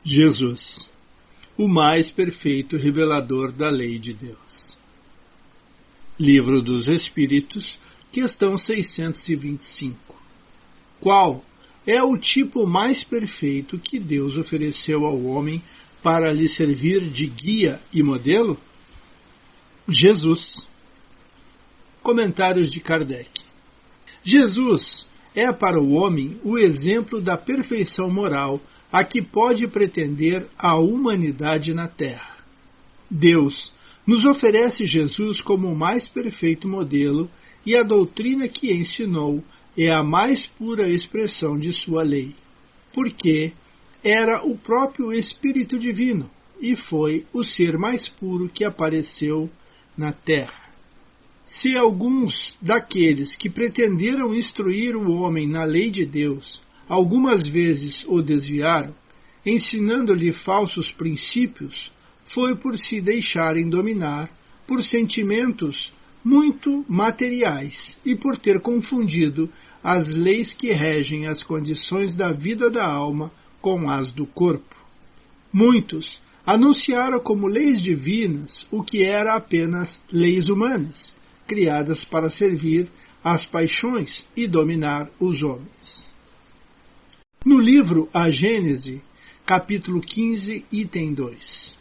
Jesus, o mais perfeito revelador da lei de Deus. Livro dos Espíritos, questão 625. Qual é o tipo mais perfeito que Deus ofereceu ao homem para lhe servir de guia e modelo? Jesus. Comentários de Kardec. Jesus é para o homem o exemplo da perfeição moral a que pode pretender a humanidade na Terra. Deus nos oferece Jesus como o mais perfeito modelo e a doutrina que ensinou é a mais pura expressão de sua lei, porque era o próprio Espírito Divino e foi o ser mais puro que apareceu na Terra. Se alguns daqueles que pretenderam instruir o homem na lei de Deus algumas vezes o desviaram, ensinando-lhe falsos princípios, foi por se deixarem dominar por sentimentos muito materiais e por ter confundido as leis que regem as condições da vida da alma com as do corpo. Muitos anunciaram como leis divinas o que era apenas leis humanas, criadas para servir às paixões e dominar os homens. No livro A Gênese, capítulo 15, item 2.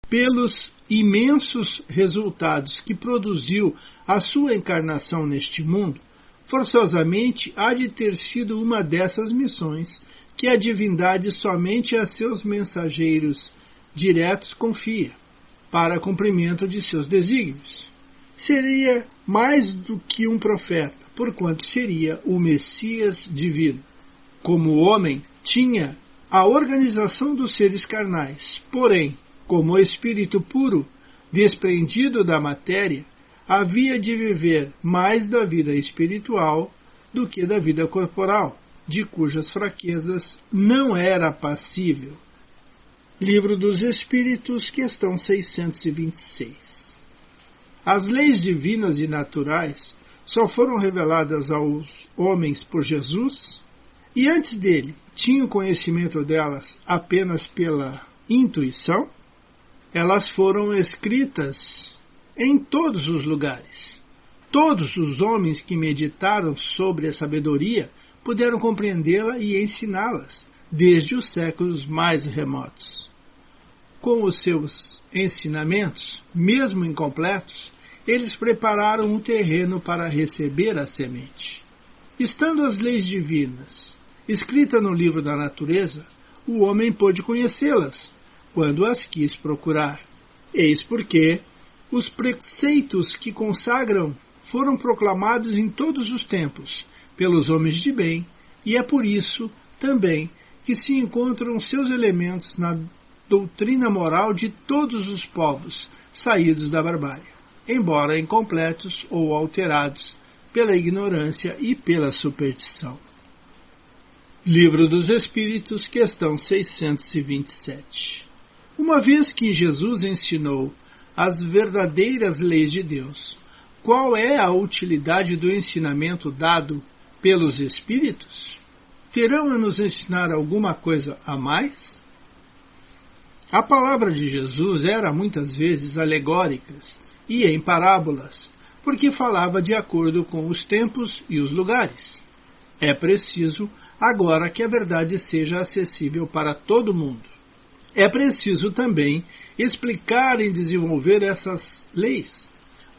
Pelos imensos resultados que produziu a sua encarnação neste mundo, forçosamente há de ter sido uma dessas missões que a divindade somente a seus mensageiros diretos confia, para cumprimento de seus desígnios. Seria mais do que um profeta, porquanto seria o Messias divino. Como homem, tinha a organização dos seres carnais, porém, como espírito puro, desprendido da matéria, havia de viver mais da vida espiritual do que da vida corporal, de cujas fraquezas não era passível. Livro dos Espíritos, questão 626. As leis divinas e naturais só foram reveladas aos homens por Jesus, e antes dele tinham conhecimento delas apenas pela intuição? Elas foram escritas em todos os lugares. Todos os homens que meditaram sobre a sabedoria puderam compreendê-la e ensiná-las, desde os séculos mais remotos. Com os seus ensinamentos, mesmo incompletos, eles prepararam um terreno para receber a semente. Estando as leis divinas escritas no livro da natureza, o homem pôde conhecê-las, quando as quis procurar. Eis porque os preceitos que consagram foram proclamados em todos os tempos pelos homens de bem, e é por isso também que se encontram seus elementos na doutrina moral de todos os povos saídos da barbárie, embora incompletos ou alterados pela ignorância e pela superstição. Livro dos Espíritos, questão 627. Uma vez que Jesus ensinou as verdadeiras leis de Deus, qual é a utilidade do ensinamento dado pelos Espíritos? Terão a nos ensinar alguma coisa a mais? A palavra de Jesus era muitas vezes alegórica e em parábolas, porque falava de acordo com os tempos e os lugares. É preciso agora que a verdade seja acessível para todo mundo. É preciso também explicar e desenvolver essas leis,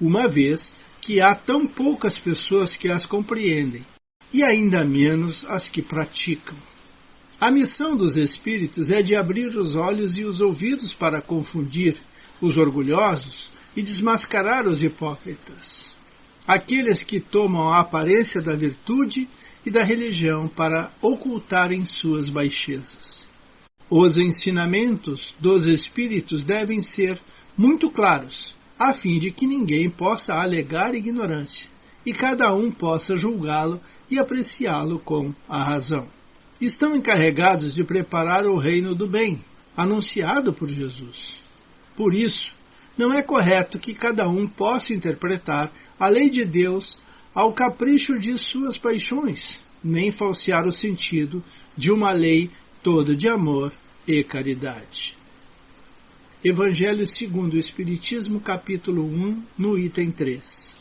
uma vez que há tão poucas pessoas que as compreendem, e ainda menos as que praticam. A missão dos Espíritos é de abrir os olhos e os ouvidos para confundir os orgulhosos e desmascarar os hipócritas, aqueles que tomam a aparência da virtude e da religião para ocultarem suas baixezas. Os ensinamentos dos Espíritos devem ser muito claros, a fim de que ninguém possa alegar ignorância e cada um possa julgá-lo e apreciá-lo com a razão. Estão encarregados de preparar o reino do bem, anunciado por Jesus. Por isso, não é correto que cada um possa interpretar a lei de Deus ao capricho de suas paixões, nem falsear o sentido de uma lei toda de amor e caridade. Evangelho segundo o Espiritismo, capítulo 1, no item 3.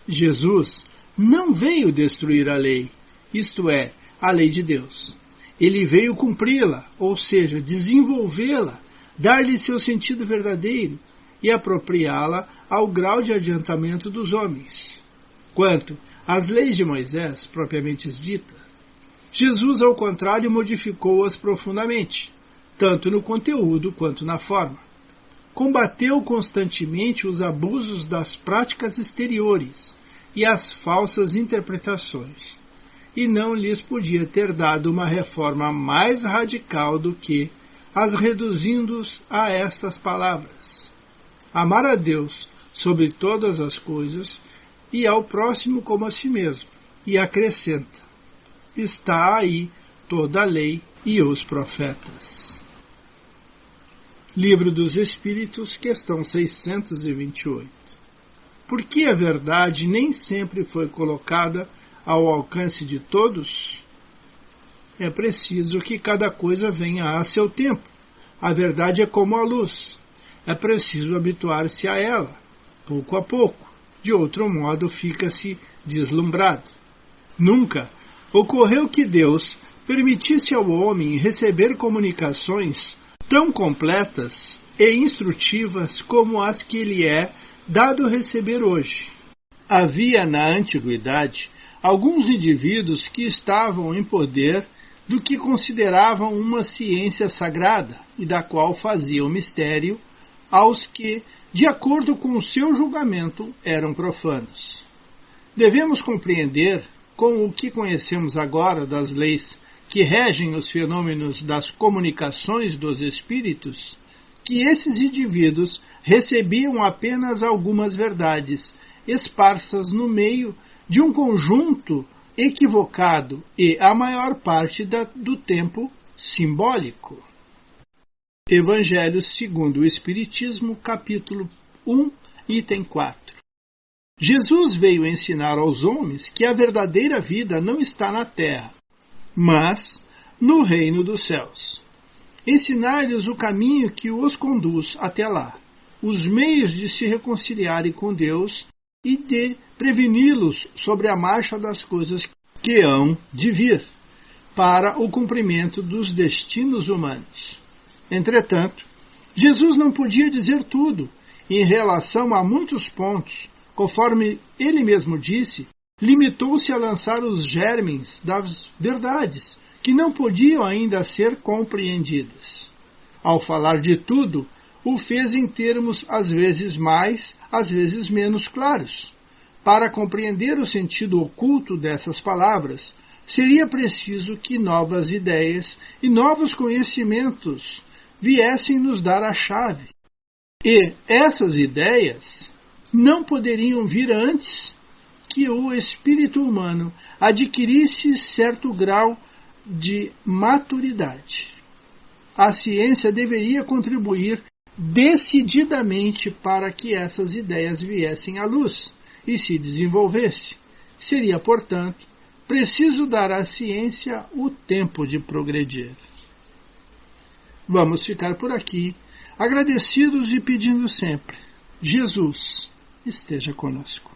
Jesus não veio destruir a lei, isto é, a lei de Deus. Ele veio cumpri-la, ou seja, desenvolvê-la, dar-lhe seu sentido verdadeiro e apropriá-la ao grau de adiantamento dos homens. Quanto às leis de Moisés, propriamente ditas, Jesus, ao contrário, modificou-as profundamente, tanto no conteúdo quanto na forma. Combateu constantemente os abusos das práticas exteriores e as falsas interpretações, e não lhes podia ter dado uma reforma mais radical do que as reduzindo-os a estas palavras: amar a Deus sobre todas as coisas e ao próximo como a si mesmo. E acrescenta: está aí toda a lei e os profetas. Livro dos Espíritos, questão 628. Por que a verdade nem sempre foi colocada ao alcance de todos? É preciso que cada coisa venha a seu tempo. A verdade é como a luz. É preciso habituar-se a ela, pouco a pouco. De outro modo, fica-se deslumbrado. Nunca ocorreu que Deus permitisse ao homem receber comunicações tão completas e instrutivas como as que lhe é dado receber hoje. Havia na antiguidade alguns indivíduos que estavam em poder do que consideravam uma ciência sagrada e da qual faziam mistério aos que, de acordo com o seu julgamento, eram profanos. Devemos compreender, com o que conhecemos agora das leis que regem os fenômenos das comunicações dos espíritos, que esses indivíduos recebiam apenas algumas verdades esparsas no meio de um conjunto equivocado e, a maior parte do tempo, simbólico. Evangelho segundo o Espiritismo, capítulo 1, item 4. Jesus veio ensinar aos homens que a verdadeira vida não está na terra, mas no reino dos céus. Ensinar-lhes o caminho que os conduz até lá, os meios de se reconciliarem com Deus e de preveni-los sobre a marcha das coisas que hão de vir, para o cumprimento dos destinos humanos. Entretanto, Jesus não podia dizer tudo em relação a muitos pontos. Conforme ele mesmo disse, limitou-se a lançar os germes das verdades, que não podiam ainda ser compreendidas. Ao falar de tudo, o fez em termos às vezes mais, às vezes menos claros. Para compreender o sentido oculto dessas palavras, seria preciso que novas ideias e novos conhecimentos viessem nos dar a chave. E essas ideias não poderiam vir antes que o espírito humano adquirisse certo grau de maturidade. A ciência deveria contribuir decididamente para que essas ideias viessem à luz e se desenvolvesse. Seria, portanto, preciso dar à ciência o tempo de progredir. Vamos ficar por aqui, agradecidos e pedindo sempre: Jesus esteja conosco.